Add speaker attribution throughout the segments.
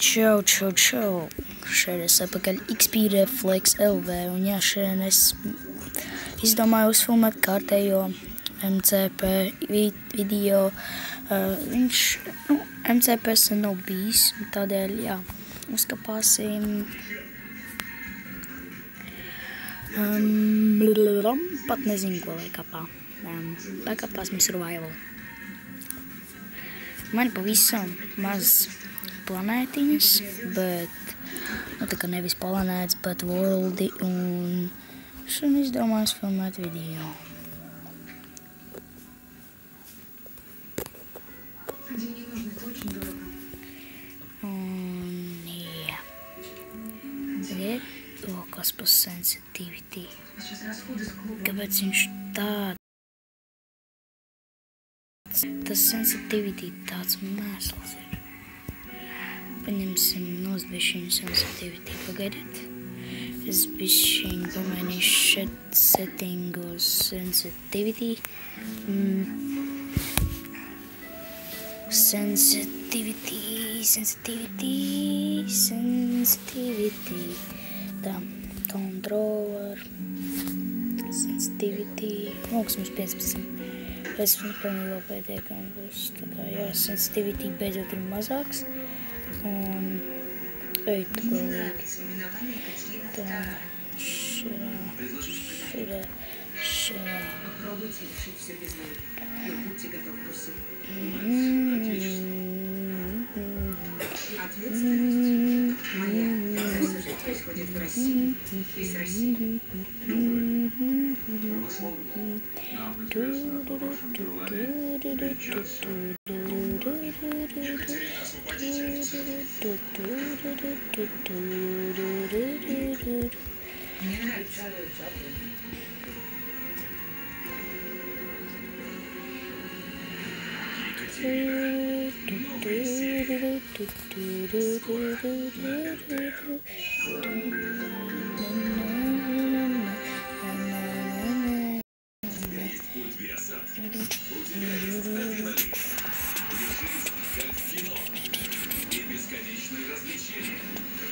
Speaker 1: Čau. Šeit es atpakaļ XP Reflex LV, un jā, šodien es izdomāju uzfilmēt kārtējo MCP video. MCP sen nav bijis, tādēļ, jā, uzkapāsim. Pat nezinu, ko lai kapā. Pakapāsim survival. Man ir pavisam maz planētiņas, bet, tā kā nevis planētas, bet worldi, un šodien izdomājos filmēt video. Un, jā. Tagad, kas par sensitivity. Kāpēc viņš tāds? Tas sensitivity tāds mēsls ir. Paņemsim bišķiņu sensitivity. Pagaidiet. Es bišķiņu pamainīšu šeit settingos sensitivity. Sensitivity. Tā, controller. Sensitivity. Augstums 15. Es pilnībā pietiekami būs. Tā kā, jā, sensitivity beidzot ir mazāks. Un eitu galīgi. Tā, šurā.
Speaker 2: Происходит в России, из России.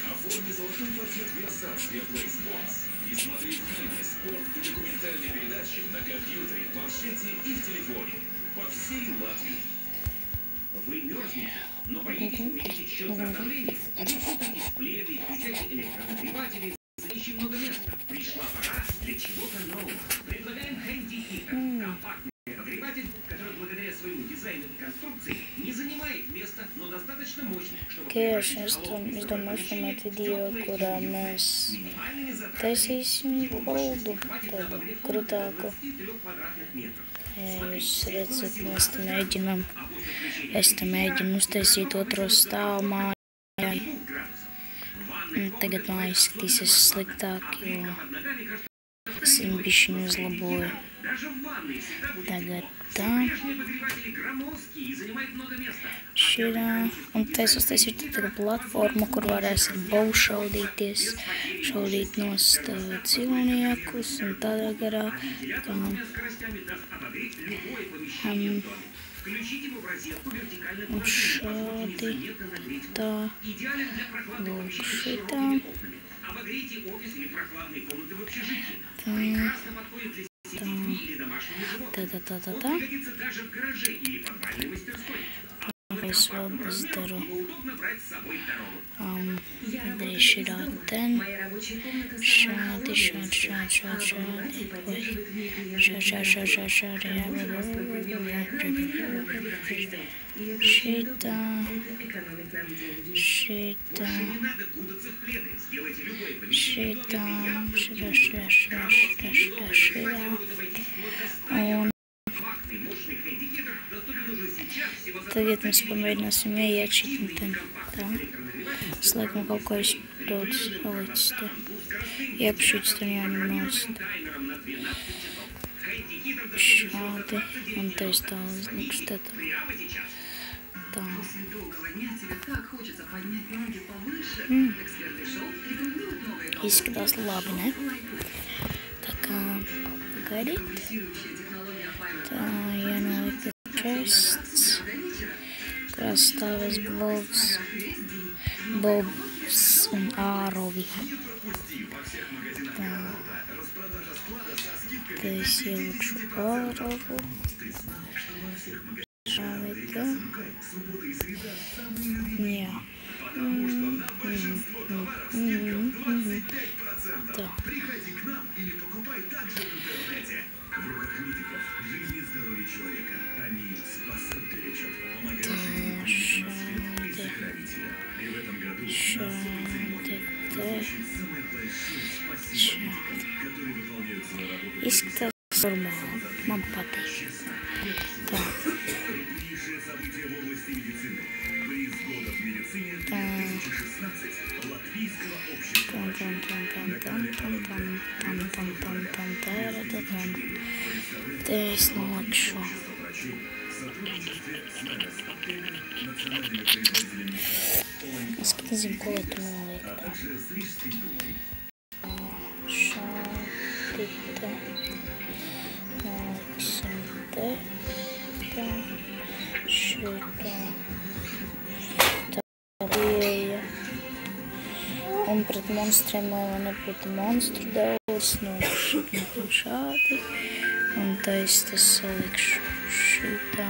Speaker 2: Оформи золотой пакет Viasat Play Sports и смотри фильмы, спорт и документальные передачи на компьютере, планшете и в телефоне по всей Латвии. Вы мерзнете, но пойдите увидите счет за отопление. Не путайтесь пледы, включайте электронагреватели, занящие много места. Пришла пора для чего-то нового. Предлагаем Handy Heater. Компактный обогреватель, который благодаря своему дизайну и конструкции не занимает места, но достаточно мощный, чтобы
Speaker 1: izdomāju filmēt video, kurā mēs taisīsim valdu tādu krutāku. Ja jūs redzat, mēs te mēģinam uztaisīt otro stāvu mājā. Tagad man izskatīsies sliktāk, jo es viņu bišķiņu uzlaboju. Tagad tā. Širā. Un te es uztaisīju tādu platformu, kur varēs ar bovu šaudīties, šaudīt nost cilvēkus un tādā garā. Un šādi, tā, lūk šitā. Tā. Es vēl izdaru. Darīšu ten. Šādi. Šitā. Un tagad mēs pamēģināsim ieiet šit un ten. Tā. Es laikam kaut ko izpildus palicis te. Iekšķits tur jāņem nost. Šādi. Un te es tā uzlikšu te tā. Tā. Izskatās labi, ne? Tā kā pagaidīt. Tā, jānolikt chests, kurās stāvēs blogs. Bobs un Ārovi. Tā. Te es ielikšu Ārovu. Šādi tā. Jā. Tā.
Speaker 2: Приходи к нам или покупай также в интернете. В руках медиков жизнь и здоровье человека. Они спасают и лечат, помогают живым и сохранителям. И в этом году особый церемония возвращает самое большое спасибо медикам, которые выполняют свою работу.
Speaker 1: Izskatās normāli. Man patīk. Tā.
Speaker 2: Крупнейшее событие в области медицины. Приз года в медицине 2016 Латвийского общества.
Speaker 1: Te es nolikšu. Es pat nezinu, ko lai tu noliek tā. Šādi te. Noliksim te. Tā. Šitā. Tā pieeja. Un pret monstriem, lai nebūtu monstru daudz, nolikšu šādi. Un tais tas salikšu šitā.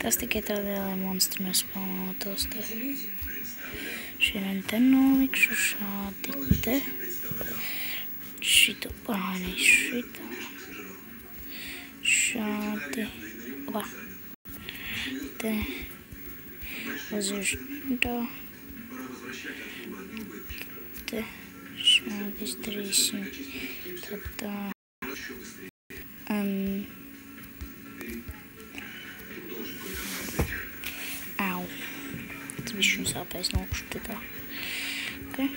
Speaker 1: Tas tikai tādēļ, lai monstri nespēlētos te. Šiem te nolikšu šādi te. Šito pārnīšu šitā. Šādi. Opa. Te. Uziešu tā. Te. Šādi izdarīsim. Tad tā. Au. Tas bišķi sāpēs nolikšu te tā. Okay.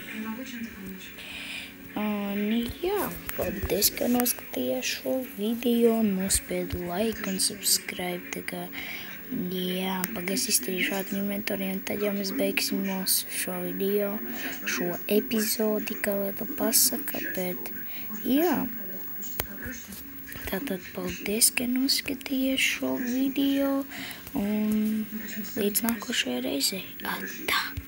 Speaker 1: Jā, paldies, ka noskatījās šo video, nospiedu like un subscribe, tā kā, jā, pagais izdarīšu ātri inventori, un tad jau mēs beigsim mūsu šo video, šo epizodi, kā lai to pasaka, bet, jā, tātad paldies, ka noskatījās šo video, un līdz nākošajai reizei, atā!